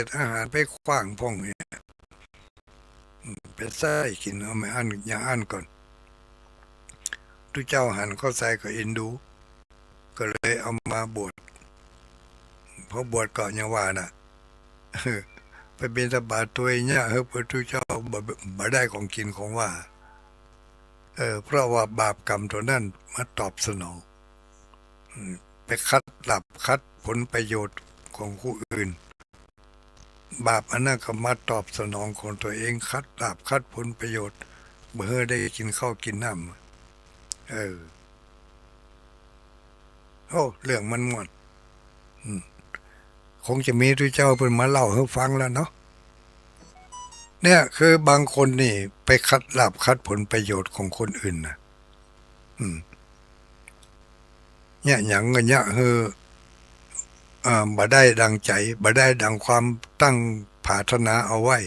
ษอาหารไปขว้างพ่องเนี่ยไปใส่กินเอาไม่อั้นอย่าอั้นก่อนทุกเจ้าหันเข้าใส่ก็เอ็นดูก็เลยเอามาบวชพอบวชก่อนยังว่าน่ะไปบิณฑบาตตัวเนี่ยพระทุกเจ้าบ่ได้ของกินของว่าเพราะว่าบาปกรรมตัวนั้นมาตอบสนองไปคัดหลับคัดผลประโยชน์ของผู้อื่นบาปอันนั้นก็มาตอบสนองของตัวเองคัดหลับคัดผลประโยชน์เมื่อได้กินข้าวกินน้ำโอ้เรื่องมันหมดคงจะมีทุกเจ้าเพิ่นมาเล่าให้ฟังแล้วเนาะเนี่ยคือบางคนนี่ไปคัดลาภคัดผลประโยชน์ของคนอื่นนะเนี่ยหยังเงี้ยบ่ได้ดังใจบ่ได้ดังความตั้งปรารถนาเอาไว้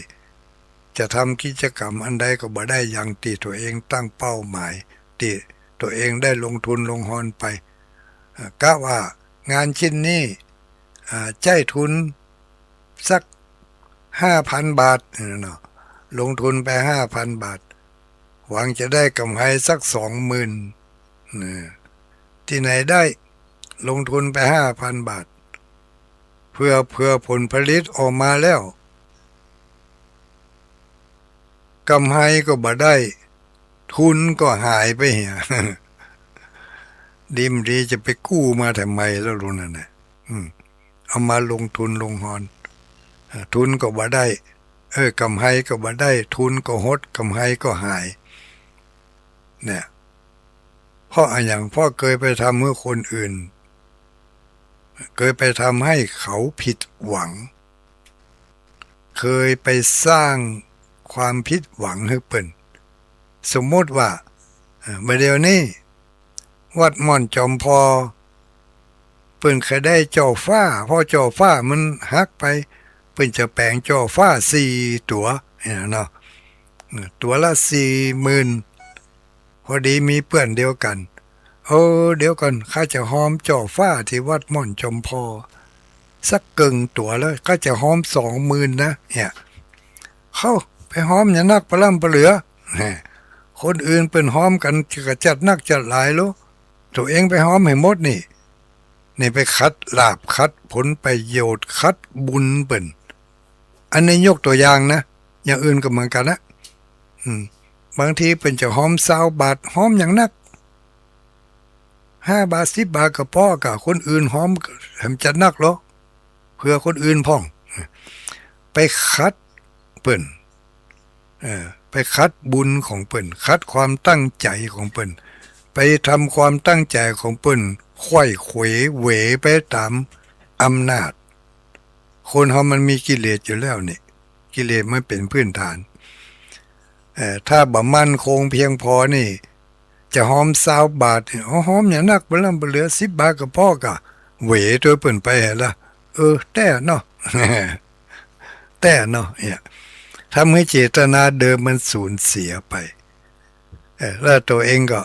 จะทำกิจกรรมอันใดก็บ่ได้อย่างที่ตัวเองตั้งเป้าหมายที่ตัวเองได้ลงทุนลงหอนไปกะว่างานชิ้นนี้ใจทุนสัก5,000 บาทเนาะลงทุนไป5,000 บาทหวังจะได้กำไรสัก20,000ที่ไหนได้ลงทุนไป5,000 บาทเพื่อผลผลิตออกมาแล้วกำไรก็บ่ได้ทุนก็หายไปเหียดีจะไปกู้มาทำไมแล้วรู้นั่นน่ะเอามาลงทุนลงหอนทุนก็บ่ได้กำไรก็บ่ได้ทุนก็หดกำไรก็หายเนี่ยเพราะอย่างพ่อเคยไปทำเมื่อคนอื่นเคยไปทำให้เขาผิดหวังเคยไปสร้างความผิดหวังให้เปิ้นสมมติว่าเดี๋ยวนี้วัดม่อนจอมพอเปิ้นเคยได้จ่อฟ้าพอจ่อฟ้ามันหักไปเปิ้นจะแปลงจ่อฟ้า4 ตัวเนาะตัวละ40,000พอดีมีเพื่อนเดียวกันเดี๋ยวก่อนข้าจะหอมจ่อฟ้าที่วัดม่อนจอมพอสักตัวแล้วข้าจะหอม20,000นะเนี่ยเข้าไปหอมอย่านักปล่ำปเหลือคนอื่นเป็นหอมกันจะจัดนักจัดหลายแล้วตัวเองไปหอมให้หมดนี่ไปคัดลาภคัดผลประโยชน์คัดบุญเปิ่นอันนี้ยกตัวอย่างนะอย่างอื่นก็เหมือนกันนะบางทีเป็นจะหอม20 บาทหอมอย่างนัก5 บาท10 บาทก็พอกับคนอื่นหอมแถมจัดนักหรอเพื่อคนอื่นพ่องไปคัดเปิ่นไปคัดบุญของเปิ่นคัดความตั้งใจของเปิ่นไปทำความตั้งใจของเปิ่นไขว้เขวเหวไปตามอำนาจคนเฮามันมีกิเลสอยู่แล้วนี่กิเลสไม่เป็นพื้นฐานถ้าบ่มั่นคงเพียงพอนี่จะหอม20 บาทหอมอย่างนักบ่ล่ำบ่เหลือ10 บาทก็พอกะเหวตัวเปิ่นไปละแต่เนาะ แต่เนาะเนี่ยทำให้เจตนาเดิมมันสูญเสียไปแล้วตัวเองก็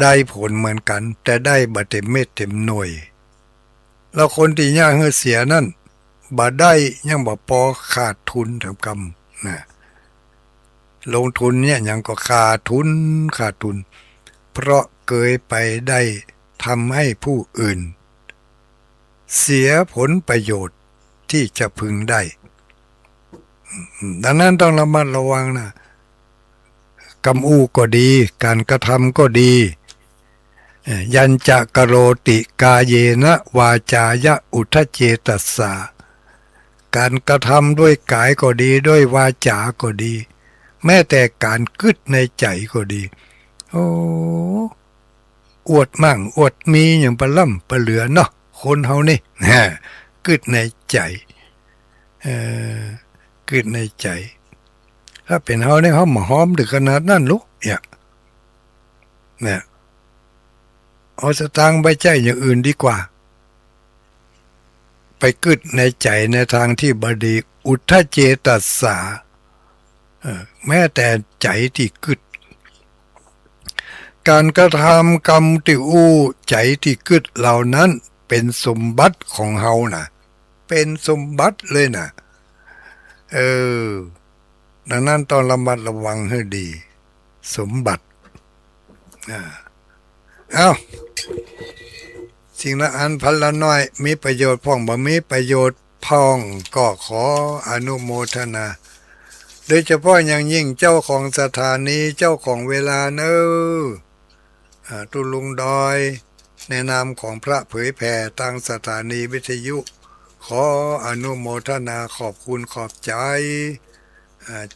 ได้ผลเหมือนกันแต่ได้บ่เต็มเม็ดเต็มหน่วยแล้วคนที่ย่างเฮือเสียนั่นบ่ได้ยังบ่พอขาดทุนทำกรรมนะลงทุนเนี่ยยังก็ขาดทุนเพราะเคยไปได้ทำให้ผู้อื่นเสียผลประโยชน์ที่จะพึงได้ดังนั้นต้องระมัดระวังนะกรรมอูก็ดีการกระทำก็ดียัญจะกโรติกาเยนะวาจายะอุทเจตัสสะการกระทำด้วยกายก็ดีด้วยวาจาก็ดีแม้แต่การกึดในใจก็ดีอวดมั่งอวดมีอย่างปะล่ำปะเหลือเนาะคนเฮานี่กึดในใจกึดในใจถ้าเป็นเฮาเนี่ยเฮามาหอมถึงขนาดนั้นลูกเนี่ยเอาสตางค์ไปใจอย่างอื่นดีกว่าไปกึดในใจในทางที่บดีอุทธเจตัสสะแม้แต่ใจที่กึดการกระทำกรรมที่ใจที่กึดเหล่านั้นเป็นสมบัติของเฮานะ เป็นสมบัติเลยนะเออดังนั้นต้องระมัดระวังให้ดี สมบัติเอ้าสิ่งละอันพันละน้อยมีประโยชน์พ่องบ่มีประโยชน์พ่องก็ขออนุโมทนาโดยเฉพาะอย่างยิ่งเจ้าของสถานีเจ้าของเวลาเนอตุลุงดอยในนามของพระเผยแผ่ทางสถานีวิทยุขออนุโมทนาขอบคุณขอบใจ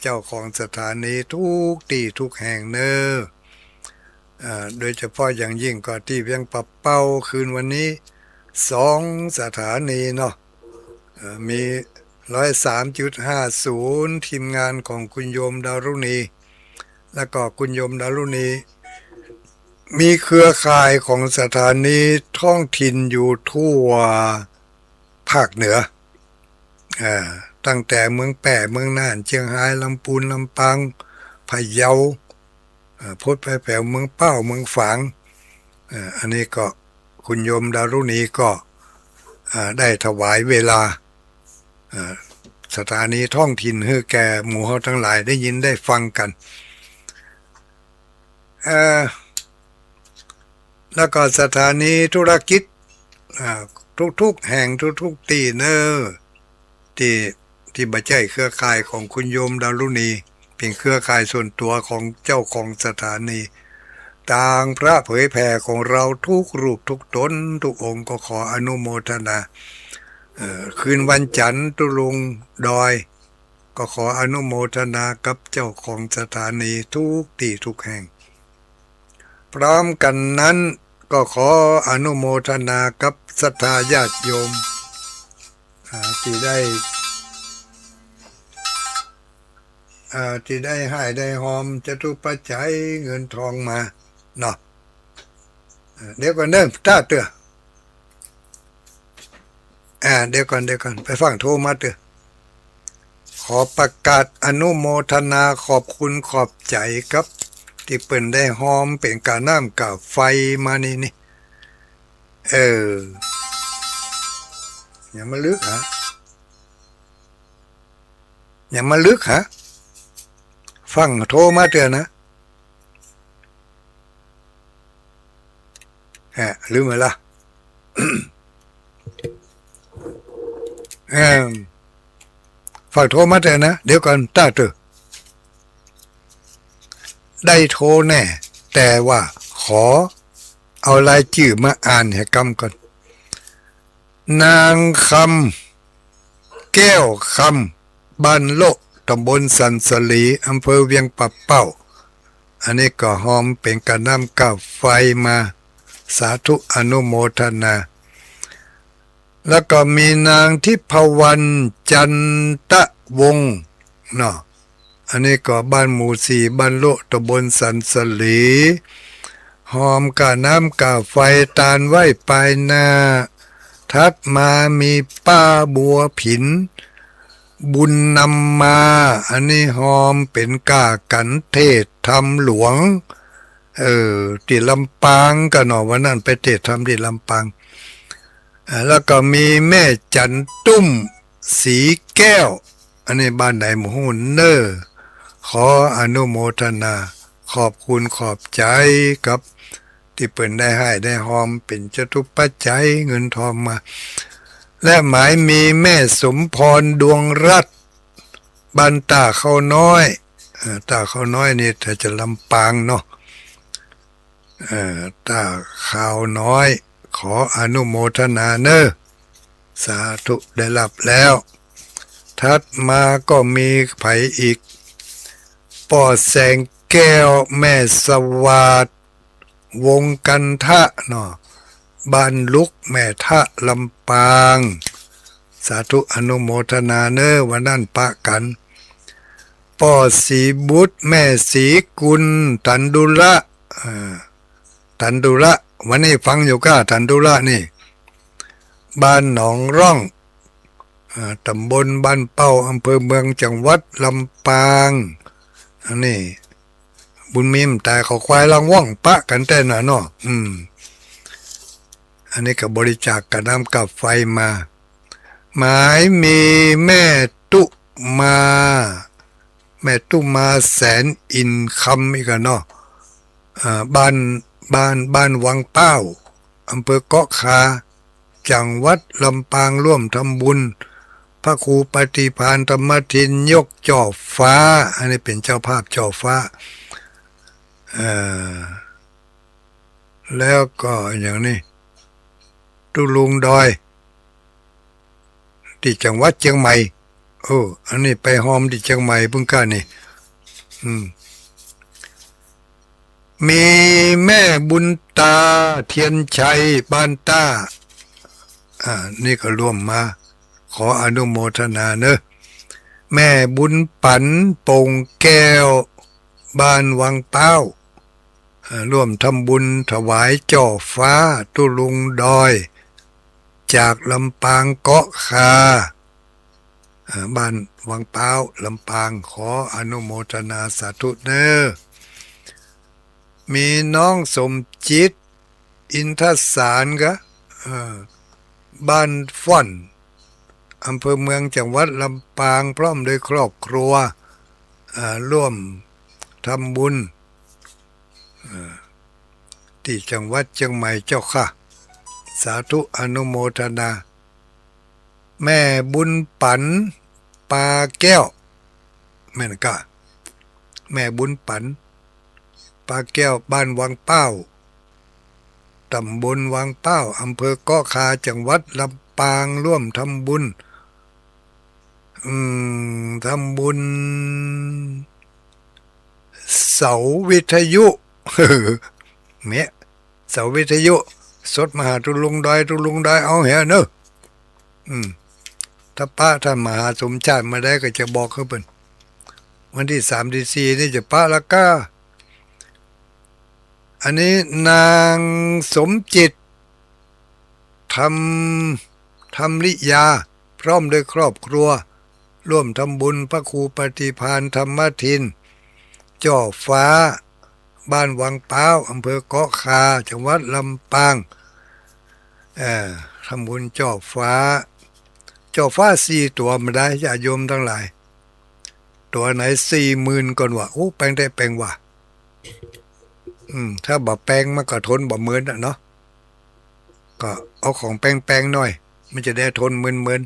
เจ้าของสถานีทุกที่ทุกแห่งเนอโดยเฉพาะอย่างยิ่งก็ที่เวียงปับเป้าคืนวันนี้2สถานีเนาะมี103.50ทีมงานของคุณโยมดารุณีแล้วก็คุณโยมดารุณีมีเครือข่ายของสถานีท้องถิ่นอยู่ทั่วภาคเหนือตั้งแต่เมืองแป่เมืองน่านเชียงรายลำพูนลำปางพะเยาพุทธไปแผ่วเมืองเป้าเมืองฝางอันนี้ก็คุณโยมดารุณีก็ได้ถวายเวลาสถานีท้องถิ่นให้แก่หมู่เฮาทั้งหลายได้ยินได้ฟังกันแล้วก็สถานีธุรกิจทุกๆแห่งทุกๆที่เนอที่บัจจัยเครือข่ายของคุณโยมดารุณีเป็นเครือข่ายส่วนตัวของเจ้าของสถานีต่างพระเผยแผ่ของเราทุกรูปทุกตนทุกองค์ก็ขออนุโมทนาคืนวันจันทร์ตุลุงดอยก็ขออนุโมทนากับเจ้าของสถานีทุกที่ทุกแห่งพร้อมกันนั้นก็ขออนุโมทนากับศรัทธาญาติโยมที่ได้ให้ได้หอมจตุปัจจัยเงินทองมาเนาะเดี๋ยวก่อนเริ่มท่าเตือเดี๋ยวก่อนไปฟังโทรมาเตือขอประกาศอนุโมทนาขอบคุณขอบใจครับที่เปิ่นได้หอมเป็นกาน้ำกาไฟมานี่อย่ามาลึกฮะอย่ามาลึกฮะฟังโทรมาเตือนนะลืมไปละ ฟังโทรมาเตือนนะเดี๋ยวก่อนต้าเตือได้โทรแน่แต่ว่าขอเอารายชื่อมาอ่านให้กำก่อนนางคำแก้วคำบ้านโลกตำบลสันสลีอำเภอเวียงปับเป้าอันนี้ก็หอมเป็นกระน้ำก้าวไฟมาสาธุอนุโมทนาแล้วก็มีนางทิพวรรณจันตะวงศ์เนาะอันนี้ก็บ้านหมู่4บ้านโลตำบลสันสลีหอมกะน้ำกะไฟตานไหวปลายนาทัดมามีป้าบัวผินบุญนำมาอันนี้หอมเป็นกากันเทศธรรมหลวงที่ลำปางกันเนาะวันนั้นไปเทศธรรมที่ลำปางแล้วก็มีแม่จันตุ้มสีแก้วอันนี้บ้านไหนหมู่หุ่นเนอขออนุโมทนาขอบคุณขอบใจกับที่เปิ่นได้ให้ได้หอมเป็นจตุปัจจัยเงินทองมาและหมายมีแม่สมพรดวงรัตน์บ้านตาเขาน้อยตาเขาน้อยนี่ถ้าจะลำปางเนาะตาเขาน้อยขออนุโมทนาเนอสาธุได้รับแล้วทัดมาก็มีไผอีกป่อแสงแก้วแม่สวัสดิ์วงกันทะเนาะบ้านลุกแม่ทะลำปางสาธุอนุโมทนาเนอวันนั้นปะกันป่อสีบุตรแม่สีกุลตันดุระวันนี้ฟังอยู่ก้าตันดุระนี่บ้านหนองร่องตำบลบ้านเป้าอำเภอเมืองจังหวัดลำปางอันนี้บุญมิมแต่เขาควายลังว่องปะกันแต่น่ะเนาะอันนี้ก็บริจาคกระน้ำกับไฟมา หมายมีแม่ตุมาแม่ตุมาแสนอินคำอีกอะเนาะบ้านวังเป้าอำเภอเกาะคาจังหวัดลำปางร่วมทำบุญพระครูปฏิภาณธรรมทินยกจ่อฟ้าอันนี้เป็นเจ้าภาพจ่อฟ้าเอ่อแล้วก็อย่างนี้ตุลุงดอยที่จังหวัดเชียงใหม่อันนี้ไปหอมที่เชียงใหม่เพิ่งกันนี่มีแม่บุญตาเทียนชัยบ้านต้านี่ก็ร่วมมาขออนุโมทนาเนอะแม่บุญปันปงแก้วบ้านวังเป้าร่วมทำบุญถวายจ่อฟ้าตุลุงดอยจากลำปางเกาะคาบ้านวังเป้าลำปางขออนุโมทนาสาธุเนอมีน้องสมจิตอินทสารก็บ้านฟ่อนอำเภอเมืองจังหวัดลำปางพร้อมโดยครอบครัวร่วมทำบุญที่จังหวัดเชียงใหม่เจ้าค่ะสาธุอนุโมทนาแม่บุญปันปาแก้วแม่นกะแม่บุญปันปาแก้วบ้านวังเป้าตำบลวังเป้าอำเภอเกาะคาจังหวัดลำปางร่วมทำบุญทำบุญเสาวิทยุเมียเสาวิทยุสดมหาตุลุงดอยเอาเหรอเนอะถ้าป้าท่านมหาสมชาติมาได้ก็จะบอกเขาเป็นวันที่3 ที่ 4นี่จะป้าละก้าอันนี้นางสมจิตทำลิยาพร้อมด้วยครอบครัวร่วมทำบุญพระครูปฏิภาณธรรมทินจ่อฟ้าบ้านวังเป้าอำเภอเกาะคาจังหวัดลำปางทำบุญจ่อฟ้า4 ตัวมาได้ญาติโยมทั้งหลายตัวไหน40,000ก่อนวะแปลงได้แปลงว่ะถ้าบ่แปลงมันก็ทนบ่เหมือนเนาะก็เอาของแปลงหน่อยมันจะได้ทนเหมือน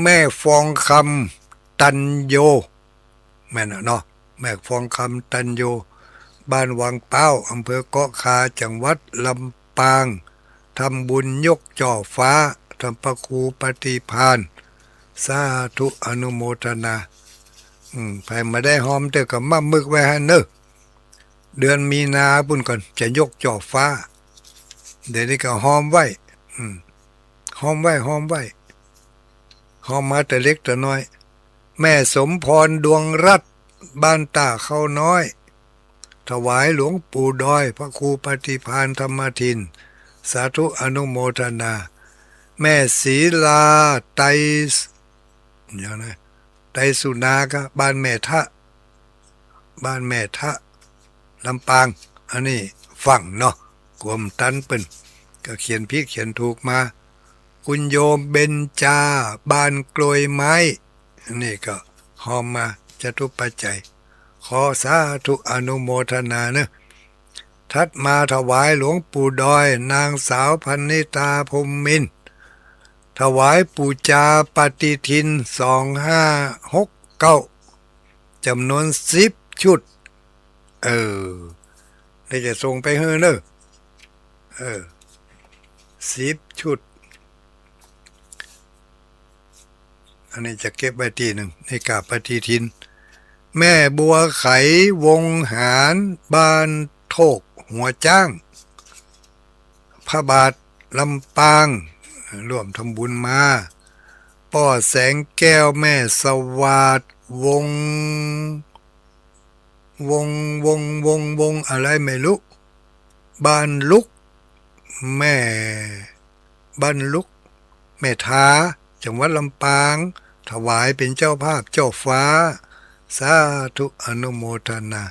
แม่ฟองคำตันโยแม่นเนาะแม่ฟองคำตันโยบ้านวังเป้าอำเภอเกาะคาจังหวัดลำปางทำบุญยกจ่อฟ้าทำพระครูปฏิภาณสาธุอนุโมทนาใครมาได้หอมเตอกับมามึกไว้ให้เนอะเดือนมีนาปุ่นก่อนจะยกจ่อฟ้าเดี๋ยวนี้ก็หอมไว้หอมไว้หอมมาแต่เล็กแต่น้อยแม่สมพรดวงรัตน์บ้านตาเข้าน้อยถวายหลวงปู่ดอยพระครูปฏิภาณธรรมทินสาธุอนุโมทนาแม่ศรีลาไตอย่างนั้นไตสุนากะบ้านแม่ทะลำปางอันนี้ฝั่งเนาะกวมตันเป็นก็เขียนผิดเขียนถูกมาคุณโยมเบญจาบ้านกลวยไม้นี่ก็หอมมาจตุปัจจัยขอสาธุอนุโมทนาเนอะทัดมาถวายหลวงปู่ดอยนางสาวพันนิตาพรหมมินทร์ถวายปูจาปฏิทิน2569จำนวน10 ชุดได้จะส่งไปให้เนอะ10 ชุดอันนี้จะเก็บไว้ที่หนึ่งในกาปฏิทินแม่บัวไขวงหารบ้านโทกหัวจ้างพระบาทลำปางร่วมทำบุญมาป้อแสงแก้วแม่สวาดวงอะไรไม่รู้บ้านลุกแม่ท้าจังหวัดลำปางถวายเป็นเจ้าภาพเจ้าฟ้าสาธุอนุโมทนา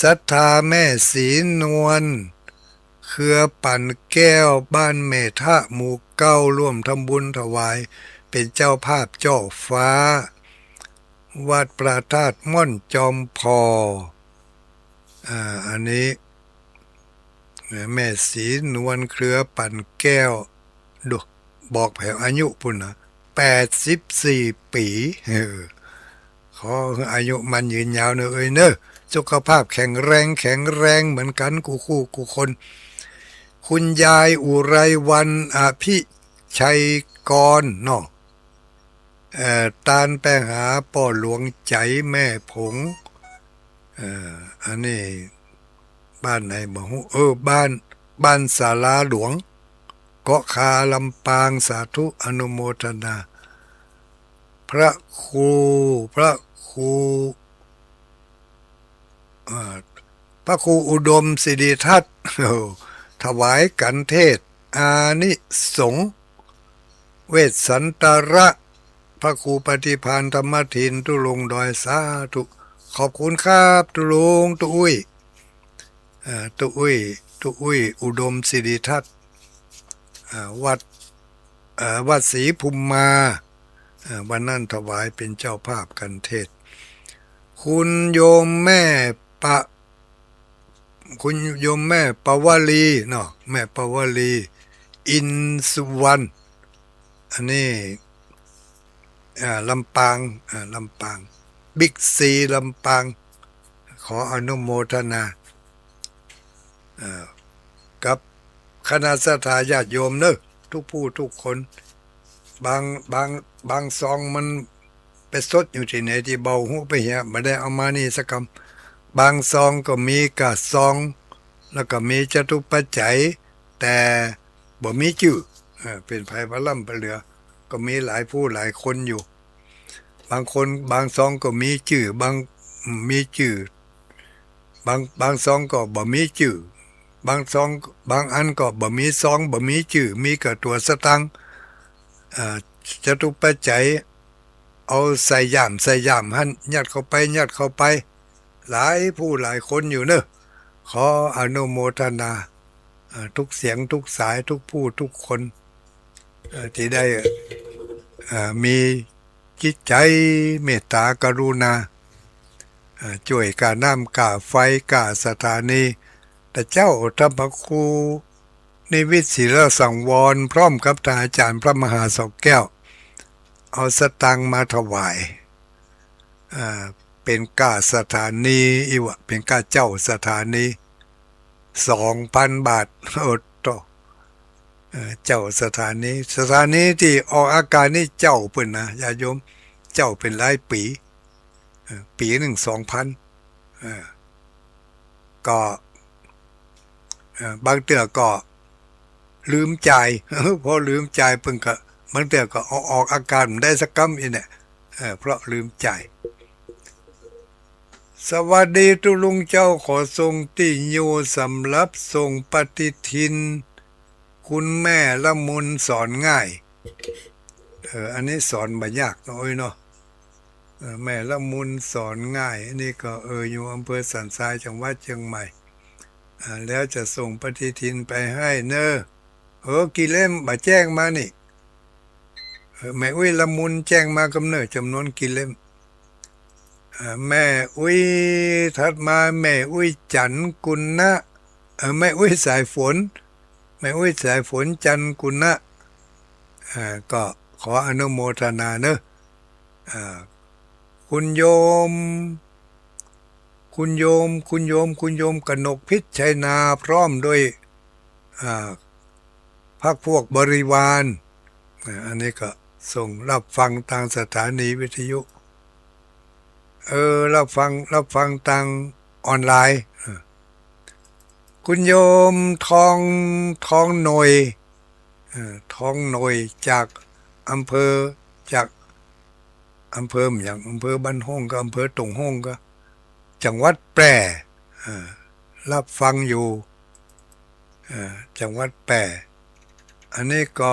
ศรัทธาแม่ศรีนวลเครือปั่นแก้วบ้านเมทะหมู่ ร่วมทำบุญถวายเป็นเจ้าภาพเจ้าฟ้าวัดพระธาตุม่อนจอมพออันนี้แม่ศรีนวลเครือปั่นแก้วดูบอกแผวอายุปุ่นนะ84 ปีขออายุมันยืนยาวเนอะเอ้ยเนอะสุขภาพแข็งแรงเหมือนกันกูคู่กูคนคุณยายอุไรวันอภิชัยกรเนาะตานไปหาป่อหลวงใจแม่ผงอันนี้บ้านไหนบ่ฮู้บ้านศาลาหลวงเกาะคาลำปางสาธุอนุโมทนาพระครูพระครูพระครูอุดมสิริทัตน์ถวายกันเทศอานิสงส์เวสสันตระพระครูปฏิภาณธรรมทินตุลงดอยสาธุขอบคุณครับตุลงตุอุ้ยตุอุ้ยอุดมสิริทัตน์วัดศรีภูมิมาวันนั้นถวายเป็นเจ้าภาพกันเทศคุณโยมแม่ปวลีเนาะแม่ปวลีอินสุวรรณอันนี้ลำปางบิ๊กซีลำปางขออนุโมทนากับคณะสัตยาญาติโยมเนอะทุกผู้ทุกคนบางซองมันไปสดอยู่ที่ไหนที่เบาหูไปเหี้ยไม่ได้เอามานี่สักคำบางซองก็มีกะซองแล้วก็มีจตุปัจจัยแต่บ่มีชื่อเป็นภัยพล่ำไปเหลือก็มีหลายผู้หลายคนอยู่บางซองก็มีชื่อบางมีชื่อบางซองก็บ่มีชื่อบางซองบางอันก็บ่มีซองบ่มีชื่อมีกับตัวสตังค์จตุปัจจัยเอาใส่ย่ามหั่นยัดเข้าไปหลายผู้หลายคนอยู่เนอะขออนุโมทนาทุกเสียงทุกสายทุกผู้ทุกคนที่ได้มีจิตใจเมตตากรุณาช่วยกาน้ำกาไฟกาสถานีแต่เจ้าธรรมครูนิวิตศิลสังวรพร้อมกับท่านอาจารย์พระมหาศกแก้วเอาสตังมาถวายเป็นกาสถานีอีวะเป็นกาเจ้าสถานี 2,000 บาทโอดต่อเจ้าสถานีที่ออกอาการนี่เจ้าเพิ่นนะญาติโยมเจ้าเป็นหลายปีหนึ่ง 2,000ก็บางเตือก็ลืมจ่ายพอลืมจ่ายเพิ่งก็บางเตือก็ออกอาการได้สักกำอีเนี่ยเพราะลืมจ่ายสวัสดีตุลุงเจ้าขอทรงติโยสำหรับทรงปฏิทินคุณแม่ละมุนสอนง่ายอันนี้สอนบ่ยากน้อยเนาะแม่ละมุนสอนง่ายอันนี้ก็อยู่อำเภอสันทรายจังหวัดเชียงใหม่แล้วจะส่งปฏิทินไปให้เนอะกี่เล่มบ่แจ้งมานี่แม่อุ้ยละมุนแจ้งมากำเนิดจำนวนกี่เล่มแม่อุ้ยถัดมาแม่อุ้ยจันกุลนะแม่อุ้ยสายฝนจันกุลนะก็ขออนุโมทนาเนอะคุณโยมกนกพิษชัยนาพร้อมด้วยพรรคพวกบริวารอันนี้ก็ส่งรับฟังทางสถานีวิทยุรับฟังทางออนไลน์คุณโยมทองหน่อยจากอำเภออย่างอำเภอบ้านห้องก็อำเภอตงห้องก็จังหวัดแพร่รับฟังอยู่จังหวัดแพร่อันนี้ก็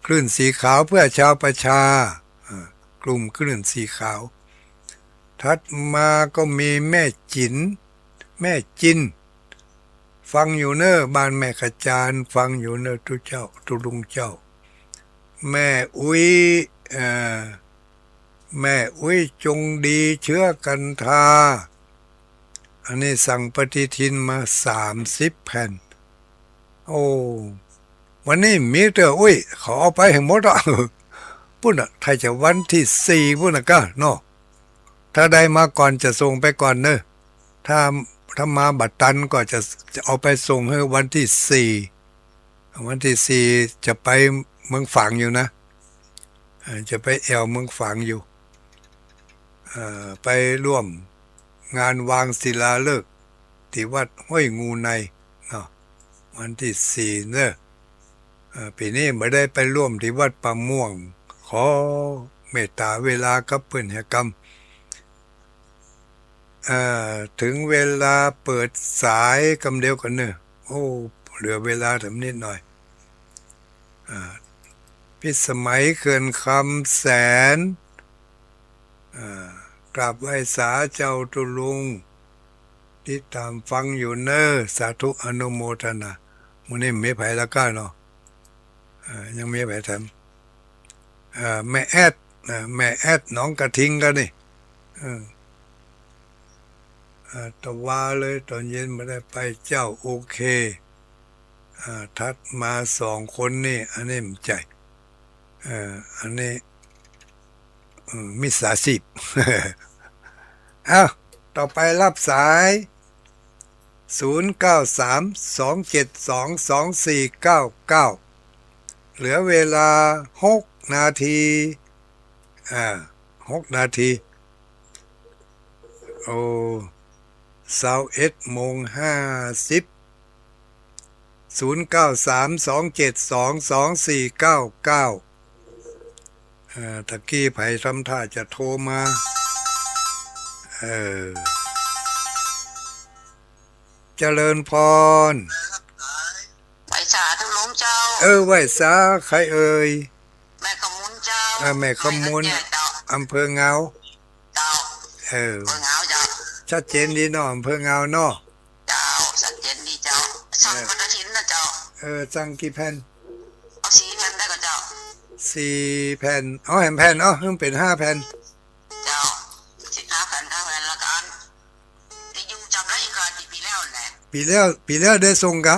คลื่นสีขาวเพื่อชาวประชากลุ่มคลื่นสีขาวถัดมาก็มีแม่จิน ฟังอยู่เนอะบ้านแม่ขจารฟังอยู่เนอะทุเจ้าทุลุงเจ้าแม่อุ้ยเอ่อแม่อุ้ยจงดีเชื้อกันทาอันนี้สั่งปฏิทินมา30 แผ่นโอ้วันนี้มีเตออุ้ยขอเอาไปให้หมดอ่ะพุ่นอ่ะถ้าจะวันที่4พุ่นอ่ะก็เนาะถ้าได้มาก่อนจะส่งไปก่อนเนอะถ้ามาบัตรตันก็จะเอาไปส่งให้วันที่ 4จะไปเมืองฝางอยู่นะจะไปแอวเมืองฝางอยู่ไปร่วมงานวางศิลาฤกษ์ที่วัดห้วยงูในเนาะวันที่4เนอะปีนี้ไม่ได้ไปร่วมที่วัดป่าม่วงขอเมตตาเวลากับเพื่อนแห่กรรมถึงเวลาเปิดสายกำเดียวกันเนอะโอ้เหลือเวลาทำนิดหน่อยพิสมัยเขื่อนคำแสนกราบไหว้สาเจ้าตุลุงที่ตามฟังอยู่เนอะสาธุอนุโมทนามื้อนี้มีไผละก้าเนาะยังมีไผทำแม่แอดน้องกระทิงกันนี่ตะวาเลยตอนเย็นไม่ได้ไปเจ้าโอเคทัดมา2 คนนี่อันนี้มันใจอันนี้มิจฉาชีพอ้าวต่อไปรับสาย0932722499เหลือเวลา6 นาที6 นาทีโอ้21:500932722499ตะกี้ไผทำท่าจะโทรมาเจริญพรไหวสาทุลุงเจ้าไหวสาใครเอ่ยแม่ขมุนเจ้าแม่ขมุนอำเภอเงาเจ้าอำเภอเงาเจ้าชัดเจนดีเนาะอำเภอเงาเนาะเจ้าชัดเจนดีเจ้าสั่งปฏิทินนะเจ้าสั่งกี่แผ่นเอา4 แผ่นได้ก็เจ้า4 แผ่นแผ่นเพิ่งเป็น5 แผ่นเจ้า15 แผ่นละกันที่อยู่จำได้อีกการปีแล้วแหละปีแล้วได้ส่งกะ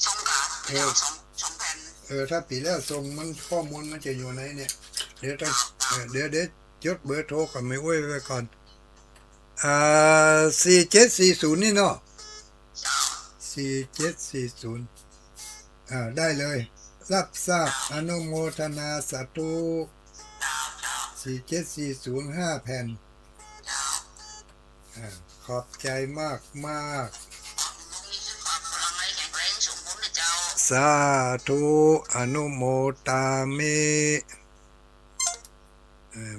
ส่งกะปีแล้ว2 แผ่นถ้าปีแล้วส่งมันข้อมูลมันจะอยู่ไหนเนี่ยเดี๋ยวต้องเดี๋ยวจดเบอร์โทรกับไม่ไว้ก่อน4740นี่เนาะ4740ได้เลยรับทราบอนุโมทนาสาธุ47405 แผ่นขอบใจมากสาธุอนุโมตามิ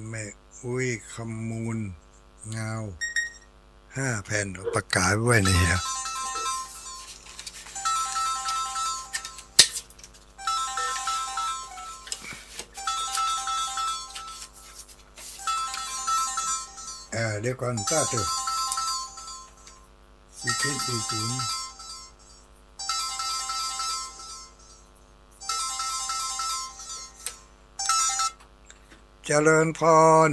แม่อุ้ยคำมูลเงา5 แผ่นประกาศไว้ในเหรอเดี๋ยวก่อนตาเถอะ4740เจริญพร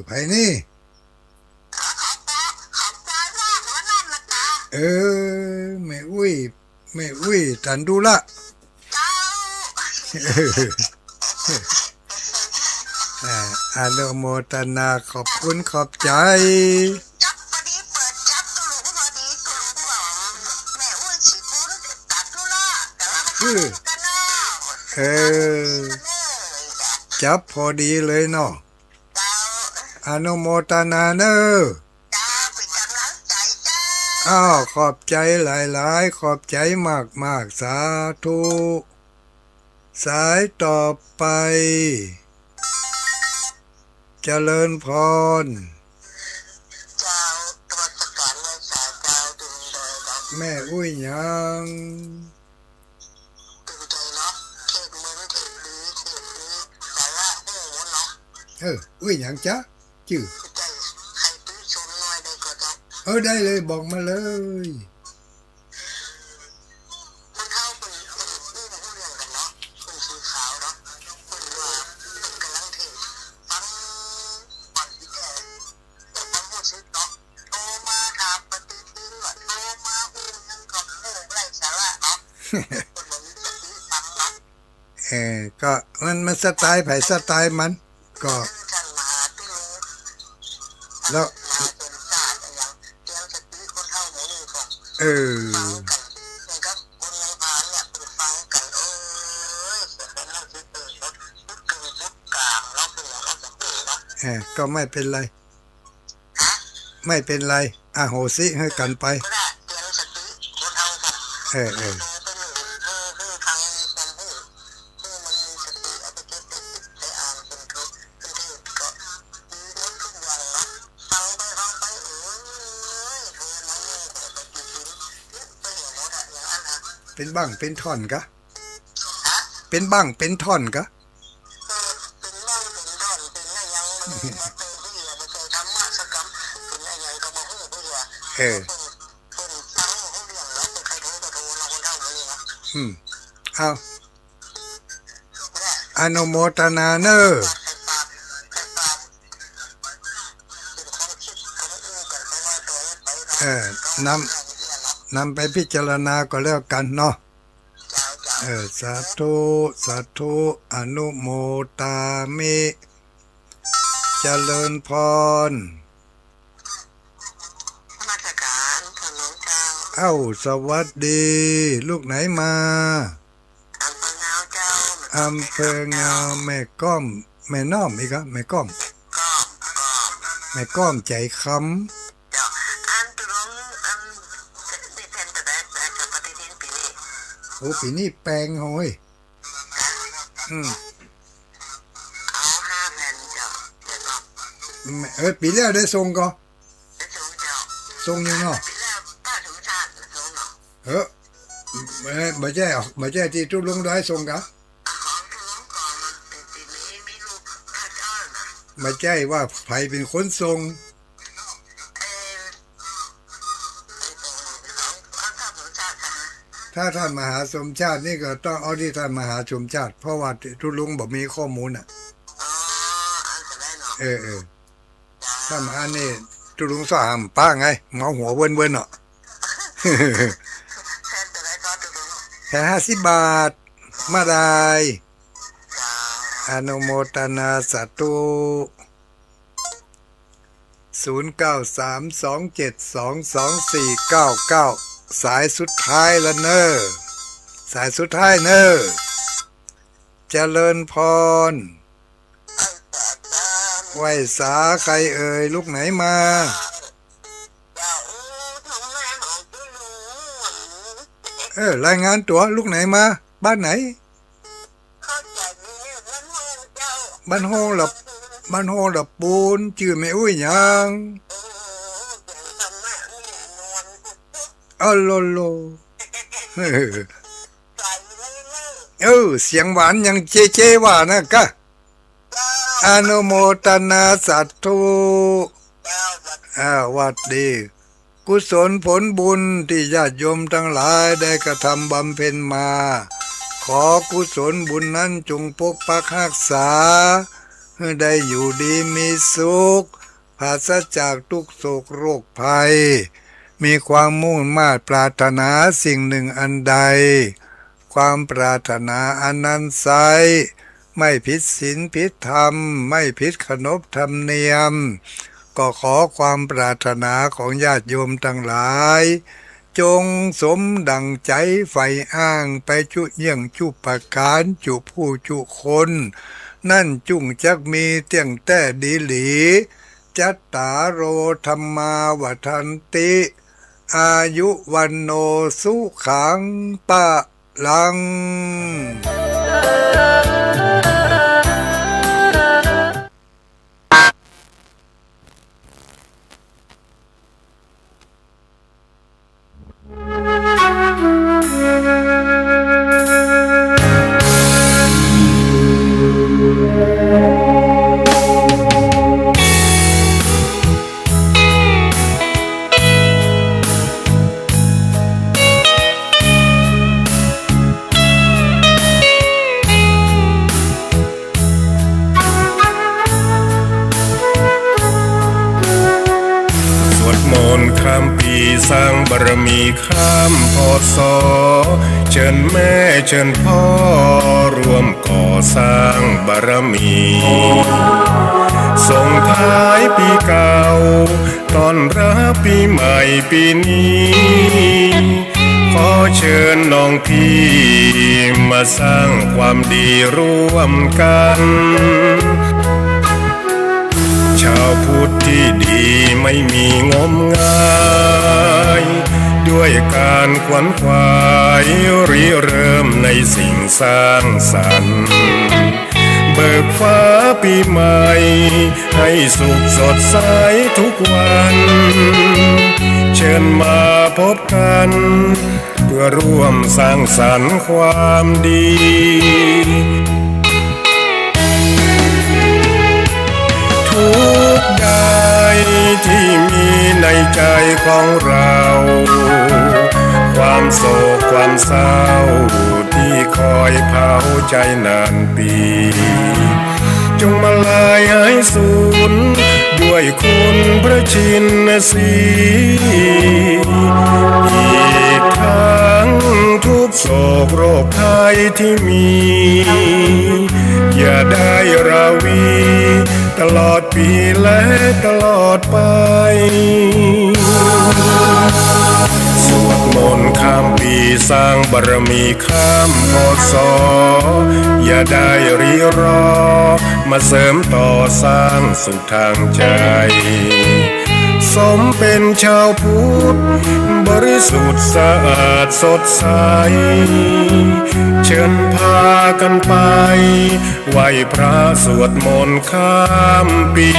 ไผนี่แม่อุ้ยตันดูละอนุโมทนาขอบคุณขอบใจจับพอดีเลยเนาะอนุโมทนาเนอะขอบใจหลายๆขอบใจมากสาธุสายต่อไปเจริญพรแม่อุ้ยยัง อุ้ยหยังจ๊ะชื่อ ใจใครตื้อชมน้อยได้ก็เจ้า ได้เลยบอกมาเลย มันเข้าเป็นผู้เรื่องกันเนาะเป็นสีขาวเนาะเป็นว่าเป็นกำลังเทฟังก่อนที่แต่ความรู้สึกเนาะโทรมาถามปฏิทินว่าโทรมาอู้ยังกับผู้ไร้สาระเนาะคนบ่มีสติฟังเนาะ ก็มันสไตล์ไผสไตล์มัน ก็ ท่านมหาตุลุง แล้ว มาเป็นศาสตร์อย่างเลี้ยงสติคนเท่าหมูนี่ของ เออ ฟังกันนี่ครับคนในพานเนี่ยเป็นฟังกันเอ้ยเสียงนั่นคือตื่นรถพุทธคือพุทธกลางเราเป็นอย่างเราจะพูดเนาะ ก็ไม่เป็นไร ฮะ ไม่เป็นไรอโหสิให้กันไป ก็ได้เลี้ยงสติคนเท่ากัน เออ โตเป็นหนึ่งคือทางความพูดคือมันมีสติเอาไปเก็บไปคิดไปอ่านเป็นทุกเป็นเทศก็มีหมดทุกอย่างเนาะฟังไปเอ้ยเธอมันนี่ก็ไปกินไปเห็นหมดอะอย่างนั้นนะ เป็นบ้างเป็นท่อนกะ ฮะ เป็นบ้างเป็นท่อนกะ เป็นร่างเป็นท่อนเป็นอะไรยังมันมาเป็นผู้เดียวไปเคยทำมาสักคำเป็นอะไรก็บอกผู้เดียวเป็นฟังผู้เดียวแล้วเป็นใครโทรก็โทรเราคนเท่าคนนี้นะ เอา ไม่ได้ อนุโมทนาเนอ ใครปาดเป็นความคิดของอื่นกันไปว่าตัวนี้ไปเรานำไปพิจารณาก็แล้วกันเนาะ เจ้าเจ้า สาธุสาธุอนุโมตามิเจริญพร มาตรการถนนเจ้า สวัสดี ลูกไหนมา อำเภอเงาเจ้า อำเภองาวแม่ก้อม แม่น้อมอีกอะแม่ก้อม ก็ แม่ก้อมใจค เจ้าอันตุลงอันดิเพนแต่จะปฏิทินปีนี้ ำปีนี้แปลงโหยอืม เอา5 แผ่นเจ้าเดี๋ยวก็ ปีแล้วได้ส่งก็ จะสูงเจ้า ส่งอยู่เนาะ ปีแล้วป้าสมชาติสูงเนาะ บ่ใช่ที่ทุลุงได้ส่งกะ ของตุลงก่อนมันเป็นปีนี้มีลูกพระเจ้านะ บ่ใช่ว่าไผเป็นคนส่ง ของข้าสมชาตินะ ถ้าท่านมหาสมชาตินี่ก็ต้องเอาที่ท่านมหาสมชาติ เพราะว่าทุลุงบ่มีข้อมูลอ่ะ อ๋ออันจะได้เนาะ ถ้ามหานี่ทุลุงสามป้าไงเมาหัวเว้นๆเนาะ แทนจะได้ก็ตุลง แค่50 บาท มาได้ จ้า อนุโมทนาสาธุ0932722499 สายสุดท้ายละเนอสายสุดท้ายเนอเจริญพร ไหวสาใครเอ่ยลูกไหนมา จ้าทำแม่ของตุลง รายงานตัวลูกไหนมา บ้านไหน เข้าใจมีมันห้องเจ้า บ้านโฮงหลับบ้านโฮงหลับปูนชื่อแม่อุ้ยหยัง ทำแม่มีนวล โลโล ใจเลย เสียงหวานยังเจว่านะกะ อนุโมทนาสาธุ เจ้าบัด วัดดี กุศลผลบุญที่ญาติโยมทั้งหลายได้กระทำบำเพ็ญมา ขอกุศลบุญนั้นจงปกปักรักษาให้ได้อยู่ดีมีสุขปราศจากทุกโศกโรคภัย มีความมุ่งมา่ปรารถนาสิ่งหนึ่งอันใด ความปรารถนาอันนั้นไซร้ไม่ผิดศีลผิดธรรม ไม่ผิดขนบธรรมเนียม ก็ขอความปรารถนาของญาติโยมทั้งหลาย จงสมดังใจใฝ่อ้างไปจุเยี่ยงจุประการจุผู้จุคน นั่นจุงจักมีเตียงแต่ดีหลี จัตตารโอธรรมาวัฏันติ อายุวันโนสุขังปะลัง มนต์ข้ามปีสร้างบารมีข้ามพศเชิญแม่เชิญพ่อร่วมก่อสร้างบารมีส่งท้ายปีเก่าต้อนรับปีใหม่ปีนี้ขอเชิญน้องพี่มาสร้างความดีร่วมกันชาวพุทธที่ดีไม่มีงมงายด้วยการขวนขวายริเริ่มในสิ่งสร้างสรรค์เบิกฟ้าปีใหม่ให้สุขสดใสทุกวันเชิญมาพบกันเพื่อร่วมสร้างสรรค์ความดีทุกใดที่มีในใจของเราความโศกความเศร้าที่คอยเผาใจนานปีจงมาลายหายสูญด้วยคุณพระชินสีอีกทั้งทุกโศกโรคภัยที่มีอย่าได้ราวีตลอดปีและตลอดไปสวดมนต์ข้ามปีสร้างบารมีข้ามพศอย่าได้รีรอมาเสริมต่อสร้างสุขทางใจสมเป็นชาวพุทธบริสุทธิ์สะอาดสดใสเชิญพากันไปไหว้พระสวดมนต์ข้ามปี